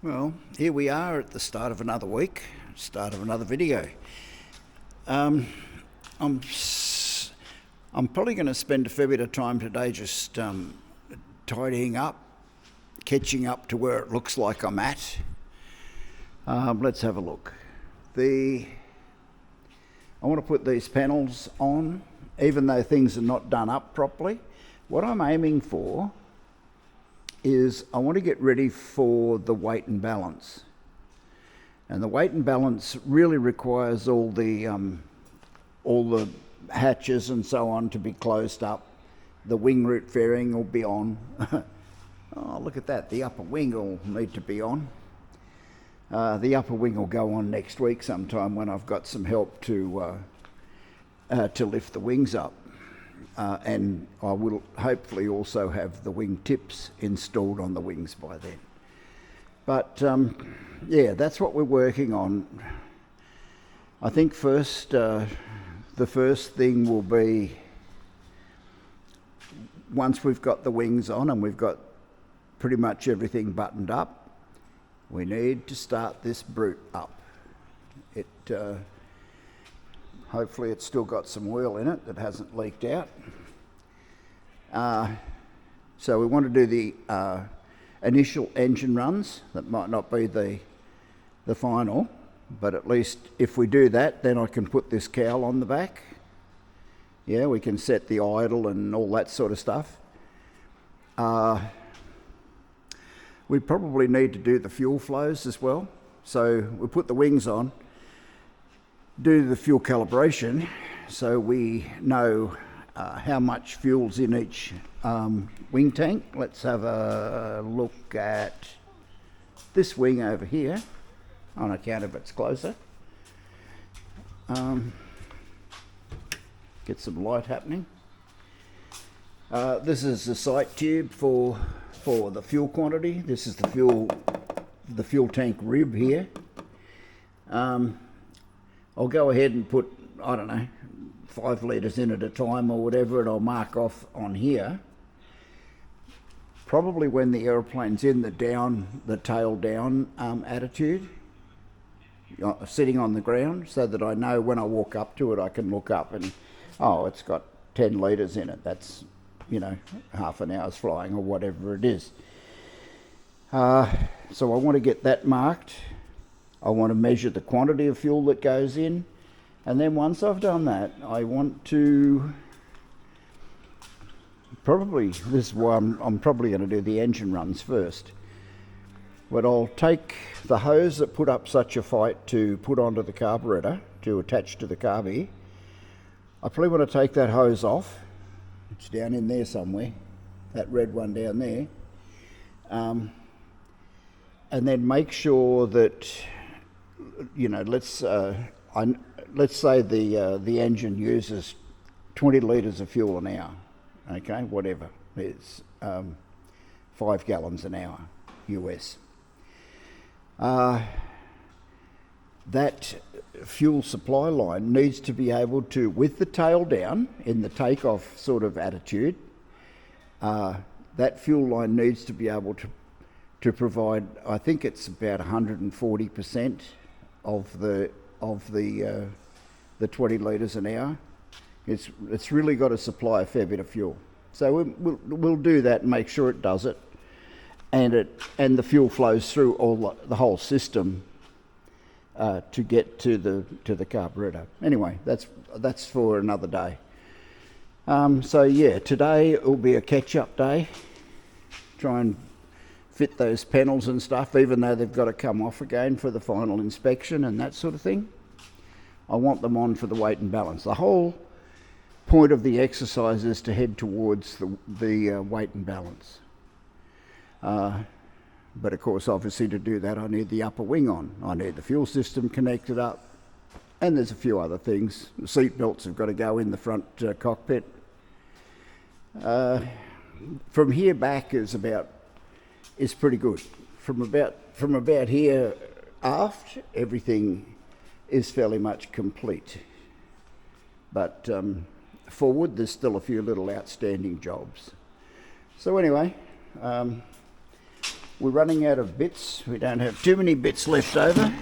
Well, here we are at the start of another week, start of another video. I'm probably going to spend a fair bit of time today just tidying up, catching up to where it looks like I'm at. Let's have a look. I want to put these panels on, even though things are not done up properly. What I'm aiming for is I want to get ready for the weight and balance. And the weight and balance really requires all the hatches and so on to be closed up. The wing root fairing will be on. Oh, look at that, the upper wing will need to be on. The upper wing will go on next week sometime when I've got some help to lift the wings up. And I will hopefully also have the wing tips installed on the wings by then. But yeah, that's what we're working on. I think the first thing will be, once we've got the wings on and we've got pretty much everything buttoned up, we need to start this brute up. Hopefully it's still got some oil in it that hasn't leaked out. So we want to do the initial engine runs. That might not be the final, but at least if we do that, then I can put this cowl on the back. Yeah, we can set the idle and all that sort of stuff. We probably need to do the fuel flows as well. So we put the wings on, do the fuel calibration so we know how much fuel's in each wing tank. Let's have a look at this wing over here on account of it's closer. Get some light happening. This is the sight tube for the fuel quantity. This is the fuel tank rib here. I'll go ahead and put, I don't know, 5 litres in at a time or whatever, and I'll mark off on here. Probably when the aeroplane's in the tail down attitude, sitting on the ground, so that I know when I walk up to it, I can look up and, oh, it's got 10 litres in it. That's, half an hour's flying or whatever it is. So I want to get that marked. I want to measure the quantity of fuel that goes in, and then once I've done that, I want to this is why I'm probably going to do the engine runs first. But I'll take the hose that put up such a fight to put onto the carburetor to attach to the carby. I probably want to take that hose off. It's down in there somewhere, that red one down there, and then make sure that, let's say the engine uses 20 litres of fuel an hour, okay, whatever, it's 5 gallons an hour US. That fuel supply line needs to be able to, with the tail down in the takeoff sort of attitude, that fuel line needs to be able to provide, I think it's about 140% of the 20 litres an hour. It's really got to supply a fair bit of fuel. So we'll do that and make sure it does it, and the fuel flows through the whole system to get to the carburetor. Anyway, that's for another day. So yeah, today will be a catch-up day. Try and fit those panels and stuff, even though they've got to come off again for the final inspection and that sort of thing. I want them on for the weight and balance. The whole point of the exercise is to head towards the weight and balance. But of course, obviously to do that, I need the upper wing on. I need the fuel system connected up, and there's a few other things. The seat belts have got to go in the front cockpit. From here back is pretty good. From about here aft, everything is fairly much complete. But forward, there's still a few little outstanding jobs. So anyway, we're running out of bits. We don't have too many bits left over.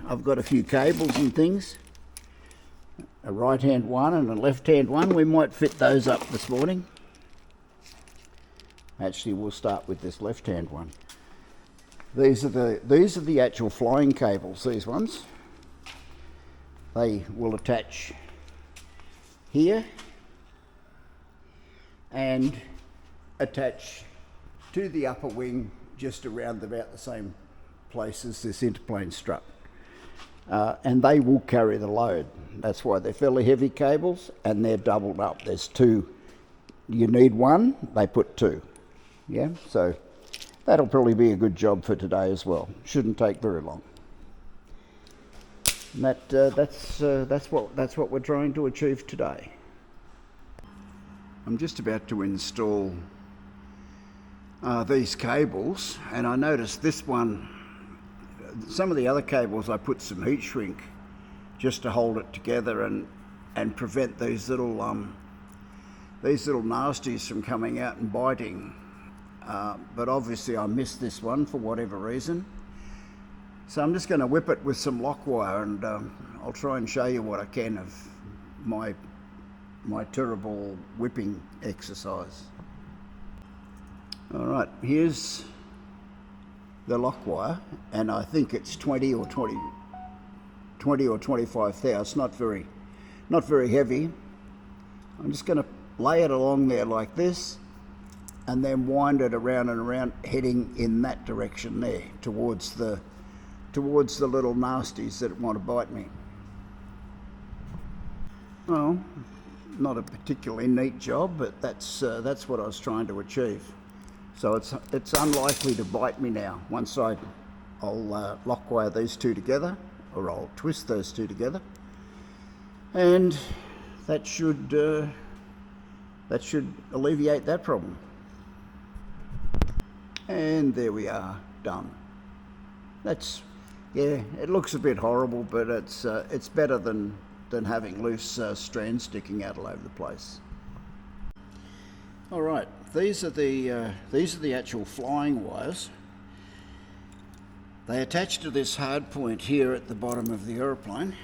I've got a few cables and things. A right-hand one and a left-hand one. We might fit those up this morning. Actually, we'll start with this left-hand one. These are the actual flying cables, these ones. They will attach here and attach to the upper wing just around about the same place as this interplane strut. And they will carry the load. That's why they're fairly heavy cables and they're doubled up. There's two. You need one, they put two. Yeah, so that'll probably be a good job for today as well. Shouldn't take very long. And that's what we're trying to achieve today. I'm just about to install these cables, and I noticed this one. Some of the other cables I put some heat shrink just to hold it together and prevent these little nasties from coming out and biting. But obviously I missed this one for whatever reason. So I'm just going to whip it with some lock wire, and I'll try and show you what I can of my terrible whipping exercise. All right, here's the lock wire, and I think it's 20 or 25 thou. It's not very heavy. I'm just going to lay it along there like this, and then wind it around and around, heading in that direction there, towards the little nasties that want to bite me. Well, not a particularly neat job, but that's what I was trying to achieve. So it's unlikely to bite me now. Once I'll lock wire these two together, or I'll twist those two together, and that should alleviate that problem. And there we are, done. Yeah, it looks a bit horrible, but it's better than having loose strands sticking out all over the place. All right, these are the actual flying wires. They attach to this hard point here at the bottom of the aeroplane.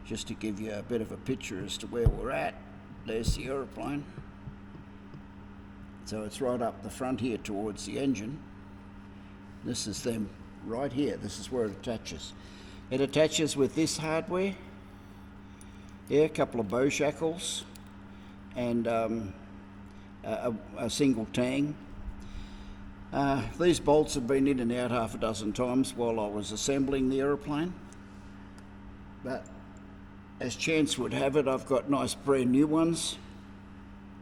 Just to give you a bit of a picture as to where we're at. There's the aeroplane. So it's right up the front here towards the engine. This is them right here. This is where it attaches. It attaches with this hardware. Yeah, a couple of bow shackles and a single tang. These bolts have been in and out half a dozen times while I was assembling the aeroplane, but as chance would have it, I've got nice brand new ones,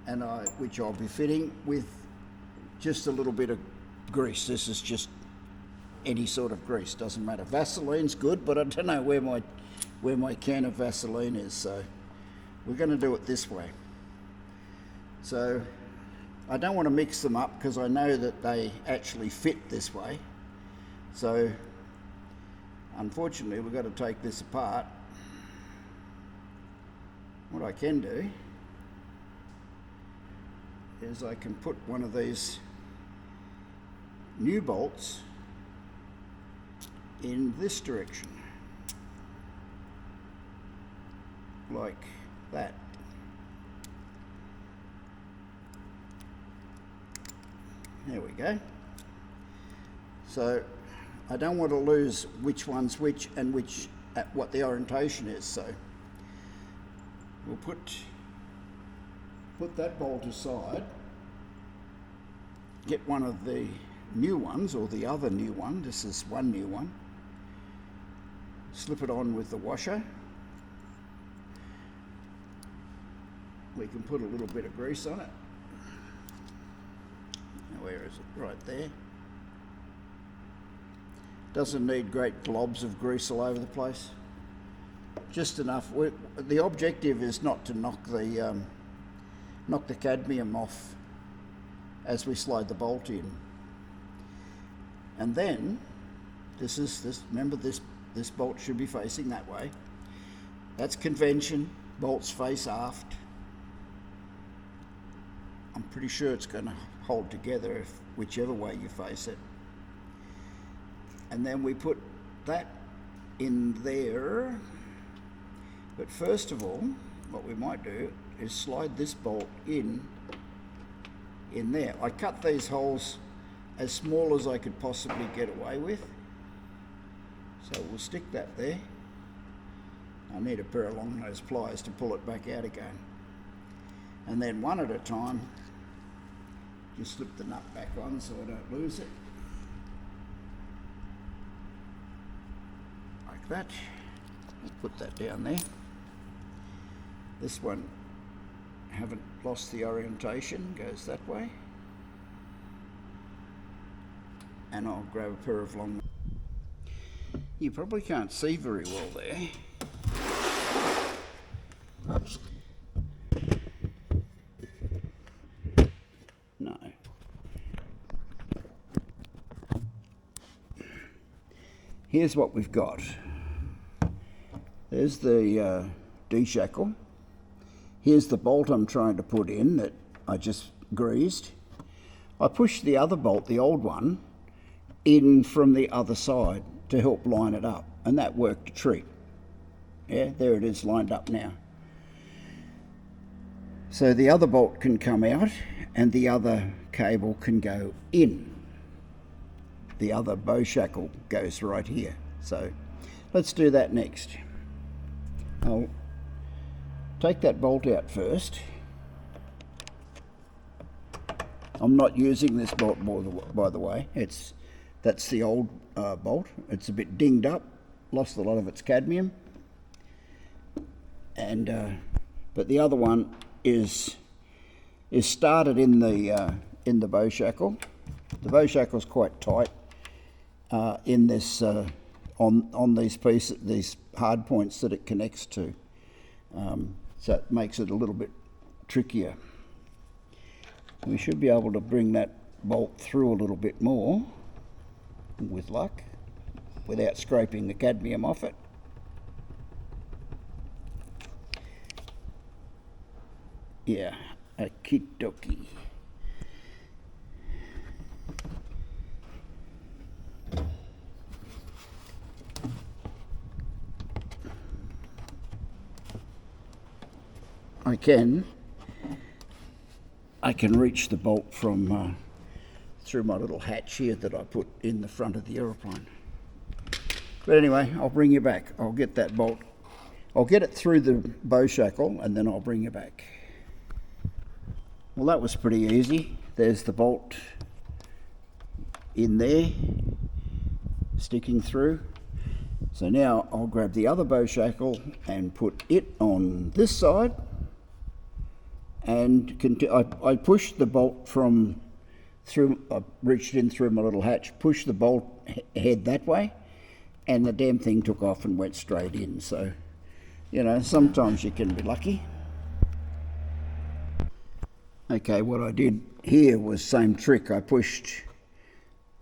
and which I'll be fitting with just a little bit of grease. This is just any sort of grease, doesn't matter. Vaseline's good, but I don't know where my can of Vaseline is, so we're going to do it this way. So I don't want to mix them up because I know that they actually fit this way. So unfortunately we've got to take this apart. What I can do is I can put one of these new bolts in this direction, like that. There we go. So I don't want to lose which one's which and what the orientation is, so we'll put that bolt aside, get one of the new ones, or the other new one. This is one new one. Slip it on with the washer. We can put a little bit of grease on it. Where is it? Right there. Doesn't need great globs of grease all over the place. Just enough. The objective is not to knock the cadmium off as we slide the bolt in. And then remember this bolt should be facing that way. That's convention. Bolts face aft. I'm pretty sure it's going to hold together whichever way you face it. And then we put that in there. But first of all, what we might do is slide this bolt in there. I cut these holes as small as I could possibly get away with. So we'll stick that there. I need a pair of long nose pliers to pull it back out again. And then one at a time, just slip the nut back on so I don't lose it. Like that. I'll put that down there. This one, haven't lost the orientation, goes that way. And I'll grab a pair of long. You probably can't see very well there. No. Here's what we've got. There's the D-shackle. Here's the bolt I'm trying to put in that I just greased. I pushed the other bolt, the old one, in from the other side to help line it up, and that worked a treat. Yeah, there it is lined up now. So the other bolt can come out and the other cable can go in. The other bow shackle goes right here. So let's do that next. I'll take that bolt out first. I'm not using this bolt, by the way. That's the old bolt. It's a bit dinged up, lost a lot of its cadmium. And but the other one is started in the bow shackle. The bow shackle's quite tight in this on these pieces, these hard points that it connects to. So it makes it a little bit trickier. We should be able to bring that bolt through a little bit more, with luck, without scraping the cadmium off it. Yeah, okie dokie. I can reach the bolt from through my little hatch here that I put in the front of the aeroplane. But anyway, I'll bring you back. I'll get that bolt. I'll get it through the bow shackle and then I'll bring you back. Well, that was pretty easy. There's the bolt in there, sticking through. So now I'll grab the other bow shackle and put it on this side. And I pushed the bolt from through, I reached in through my little hatch, pushed the bolt head that way, and the damn thing took off and went straight in. So, you know, sometimes you can be lucky. Okay, what I did here was same trick. I pushed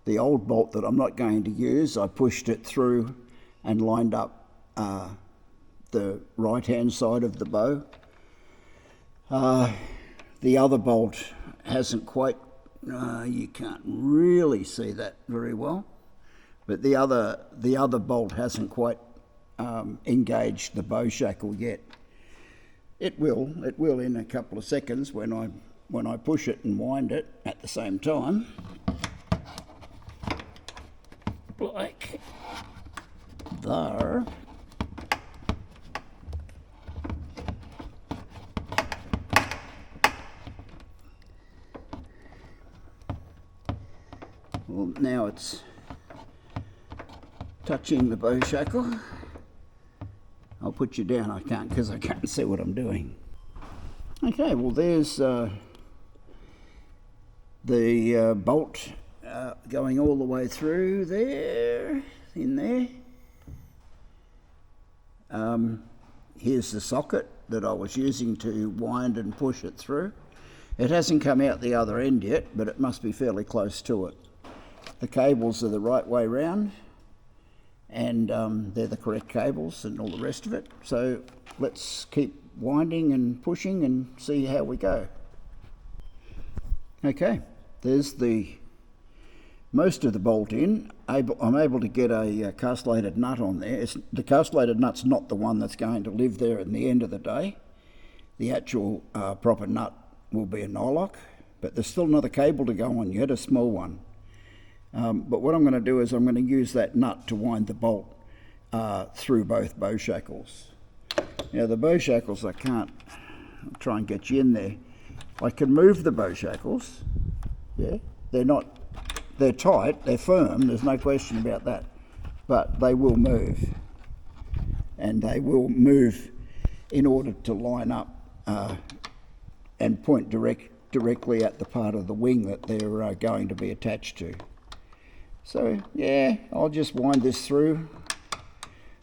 the old bolt that I'm not going to use, I pushed it through and lined up the right-hand side of the bow. The other bolt hasn't quite, you can't really see that very well, but the other bolt hasn't quite engaged the bow shackle yet. It will in a couple of seconds when I push it and wind it at the same time. Like there. Well, now it's touching the bow shackle. I'll put you down, I can't because I can't see what I'm doing. Okay, well there's the bolt going all the way through there, in there. Here's the socket that I was using to wind and push it through. It hasn't come out the other end yet, but it must be fairly close to it. The cables are the right way round, and they're the correct cables and all the rest of it. So let's keep winding and pushing and see how we go. Okay, there's the most of the bolt in. I'm able to get a castellated nut on there. The castellated nut's not the one that's going to live there at the end of the day. The actual proper nut will be a nylock, but there's still another cable to go on yet, a small one. But what I'm going to do is I'm going to use that nut to wind the bolt through both bow shackles. Now the bow shackles, I'll try and get you in there. I can move the bow shackles, yeah, they're tight, they're firm, there's no question about that, but they will move, and they will move in order to line up and point directly at the part of the wing that they're going to be attached to. So yeah, I'll just wind this through,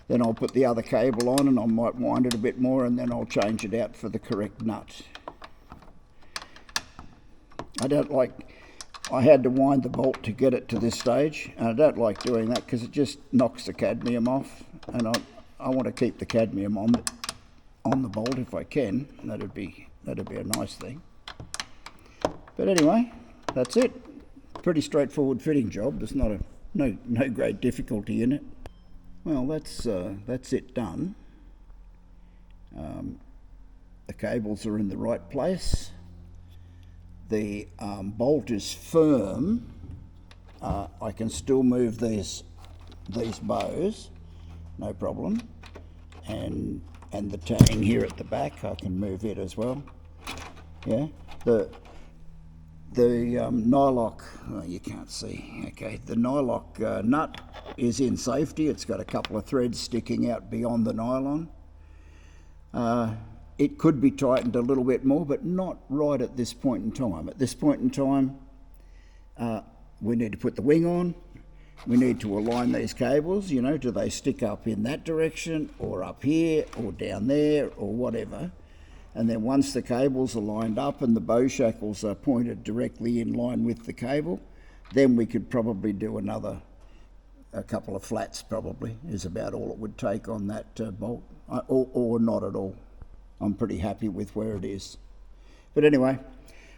then I'll put the other cable on, and I might wind it a bit more, and then I'll change it out for the correct nut. I had to wind the bolt to get it to this stage, and I don't like doing that because it just knocks the cadmium off, and I want to keep the cadmium on the bolt if I can. That'd be a nice thing. But anyway, that's it. Pretty straightforward fitting job. There's no great difficulty in it. Well, that's it done. The cables are in the right place. The bolt is firm. I can still move these bows, no problem. And the tang here at the back, I can move it as well. Yeah. The nylock, oh, you can't see. Okay. The nylock nut is in safety. It's got a couple of threads sticking out beyond the nylon. It could be tightened a little bit more, but not right at this point in time. At this point in time, we need to put the wing on. We need to align these cables, you know, do they stick up in that direction or up here or down there or whatever. And then once the cables are lined up and the bow shackles are pointed directly in line with the cable, then we could probably do a couple of flats probably, is about all it would take on that bolt, or not at all. I'm pretty happy with where it is. But anyway,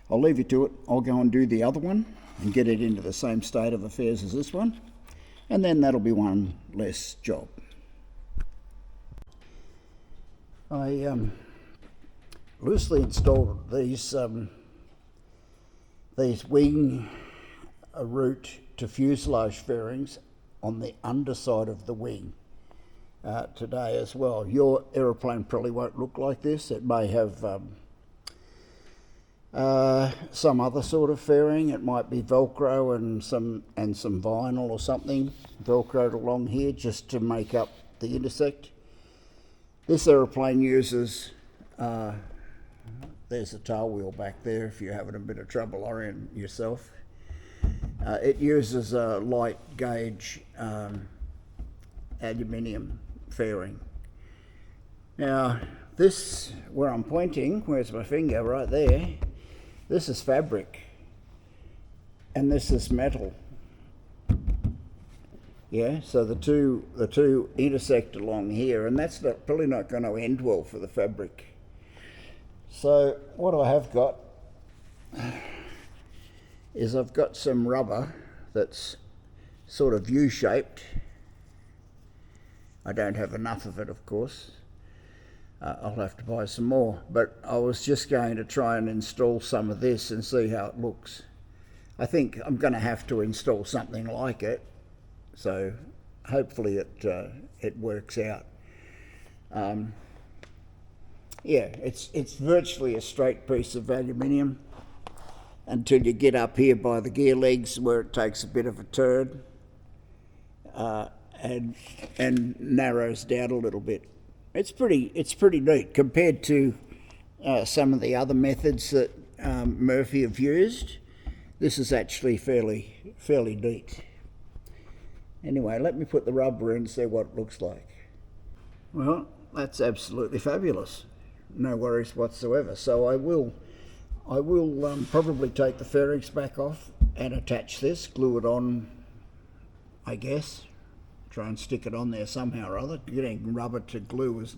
I'll leave you to it. I'll go and do the other one and get it into the same state of affairs as this one, and then that'll be one less job. I loosely installed these wing root to fuselage fairings on the underside of the wing today as well. Your aeroplane probably won't look like this. It may have some other sort of fairing. It might be Velcro and some vinyl or something Velcroed along here just to make up the intersect. This aeroplane uses, there's a tail wheel back there if you're having a bit of trouble orienting yourself. It uses a light gauge aluminium fairing. Now this, where I'm pointing, where's my finger, right there, this is fabric and this is metal. Yeah, so the two intersect along here, and that's probably not going to end well for the fabric. So what I have got is I've got some rubber that's sort of U-shaped. I don't have enough of it, of course. I'll have to buy some more, but I was just going to try and install some of this and see how it looks. I think I'm going to have to install something like it, so hopefully it works out. Yeah, it's virtually a straight piece of aluminium until you get up here by the gear legs where it takes a bit of a turn and narrows down a little bit. It's pretty neat compared to some of the other methods that Murphy have used. This is actually fairly neat. Anyway, let me put the rubber in and see what it looks like. Well, that's absolutely fabulous. No worries whatsoever. So I will probably take the fairings back off and attach this, glue it on, I guess. Try and stick it on there somehow or other. Getting rubber to glue is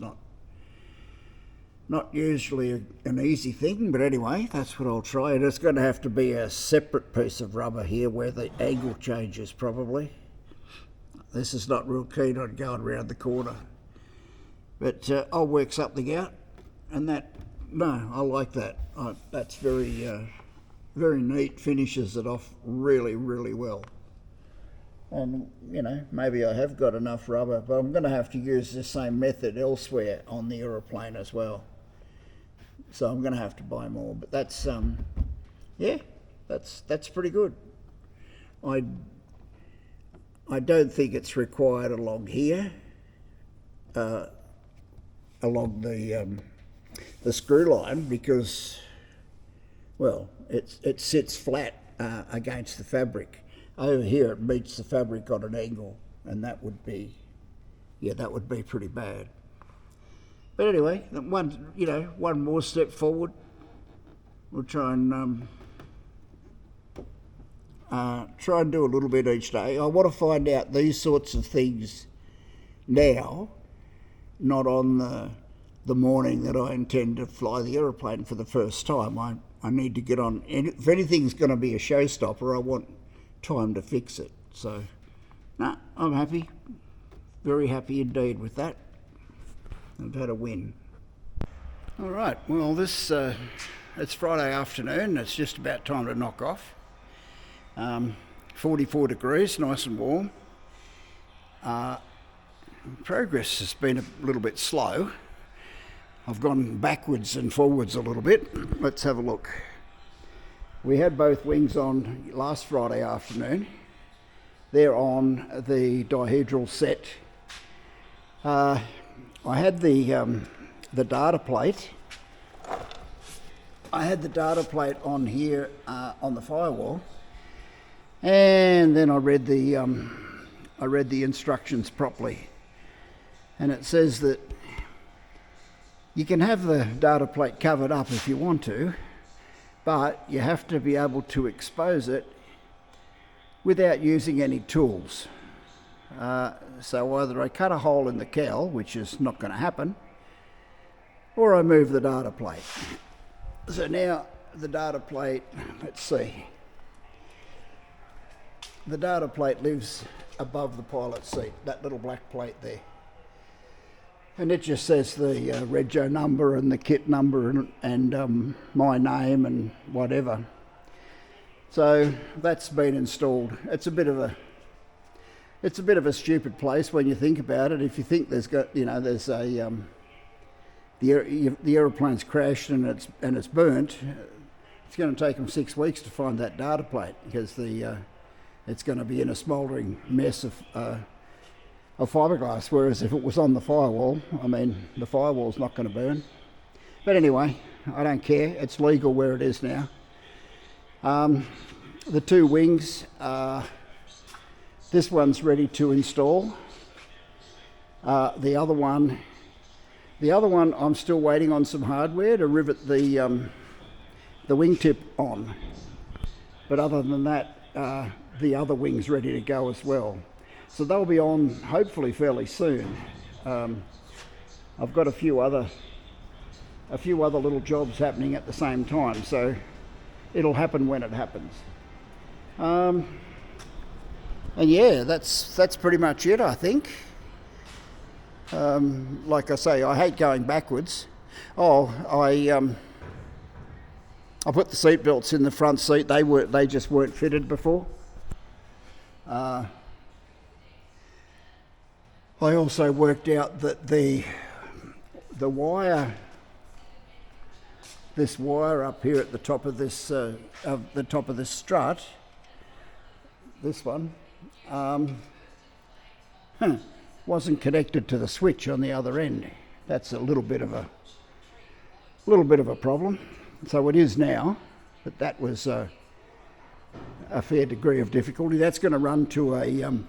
Not usually an easy thing, but anyway, that's what I'll try. And it's going to have to be a separate piece of rubber here where the angle changes probably. This is not real keen on going around the corner. But I'll work something out. And that, no, I like that. That's very, very neat, finishes it off really, really well. And, you know, maybe I have got enough rubber, but I'm going to have to use the same method elsewhere on the aeroplane as well. So I'm going to have to buy more, but that's yeah, that's pretty good. I don't think it's required along here, along the screw line, because, well, it sits flat against the fabric. Over here it meets the fabric on an angle, and that would be, yeah, that would be pretty bad. But anyway, one more step forward. We'll try and do a little bit each day. I want to find out these sorts of things now, not on the morning that I intend to fly the aeroplane for the first time. I need to get on. If anything's going to be a showstopper, I want time to fix it. So, no, I'm happy. Very happy indeed with that. I've had a win. All right, well, it's Friday afternoon. It's just about time to knock off. 44 degrees, nice and warm. Progress has been a little bit slow. I've gone backwards and forwards a little bit. Let's have a look. We had both wings on last Friday afternoon. They're on the dihedral set. I had the data plate. I had the data plate on here on the firewall, and then I read the instructions properly, and it says that you can have the data plate covered up if you want to, but you have to be able to expose it without using any tools. So either I cut a hole in the cowl, which is not going to happen, or I move the data plate. So now the data plate, let's see. The data plate lives above the pilot seat, that little black plate there. And it just says the rego number and the kit number and my name and whatever. So that's been installed. It's a bit of a stupid place when you think about it. If you think there's a the aeroplane's crashed and it's burnt, it's going to take them 6 weeks to find that data plate, because it's going to be in a smouldering mess of fiberglass. Whereas if it was on the firewall, I mean, the firewall's not going to burn. But anyway, I don't care. It's legal where it is now. The two wings. This one's ready to install. The other one, I'm still waiting on some hardware to rivet the wingtip on. But other than that, the other wing's ready to go as well. So they'll be on hopefully fairly soon. I've got a few other little jobs happening at the same time, so it'll happen when it happens. And yeah, that's pretty much it, I think. Like I say, I hate going backwards. I put the seat belts in the front seat. They just weren't fitted before. I also worked out that the wire, this wire up here at the top of this strut, this one, wasn't connected to the switch on the other end. That's a little bit of a problem. So it is now, but that was a fair degree of difficulty. That's going to run to an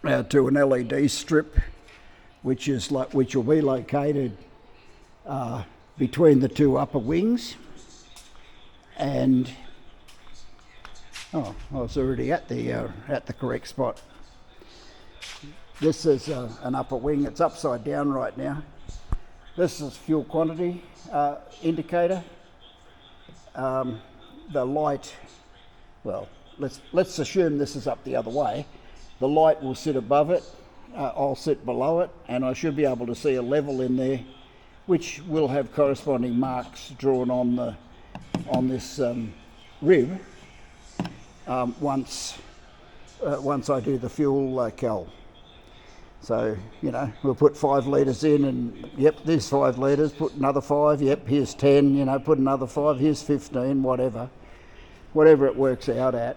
LED strip, which will be located between the two upper wings. And I was already at the correct spot. This is an upper wing. It's upside down right now, This is fuel quantity indicator. The light, well, let's assume this is up the other way. The light will sit above it, I'll sit below it, and I should be able to see a level in there, which will have corresponding marks drawn on this rib once I do the fuel cal. So, you know, we'll put 5 litres in and, yep, there's 5 litres, put another 5, yep, here's 10, you know, put another 5, here's 15, whatever it works out at.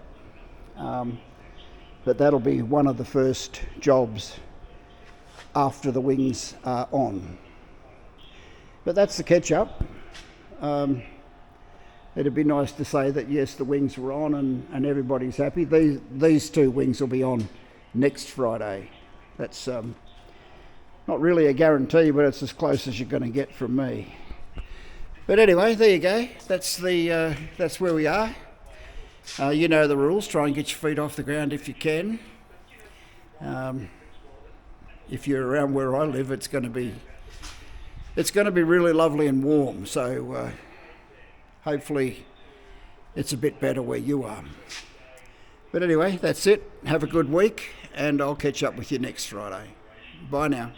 But that'll be one of the first jobs after the wings are on. But that's the catch up. It'd be nice to say that yes, the wings were on and everybody's happy. These 2 wings will be on next Friday. That's not really a guarantee, but it's as close as you're going to get from me. But anyway, there you go. That's where we are. You know the rules. Try and get your feet off the ground if you can. If you're around where I live, it's going to be really lovely and warm. So hopefully it's a bit better where you are. But anyway, that's it. Have a good week, and I'll catch up with you next Friday. Bye now.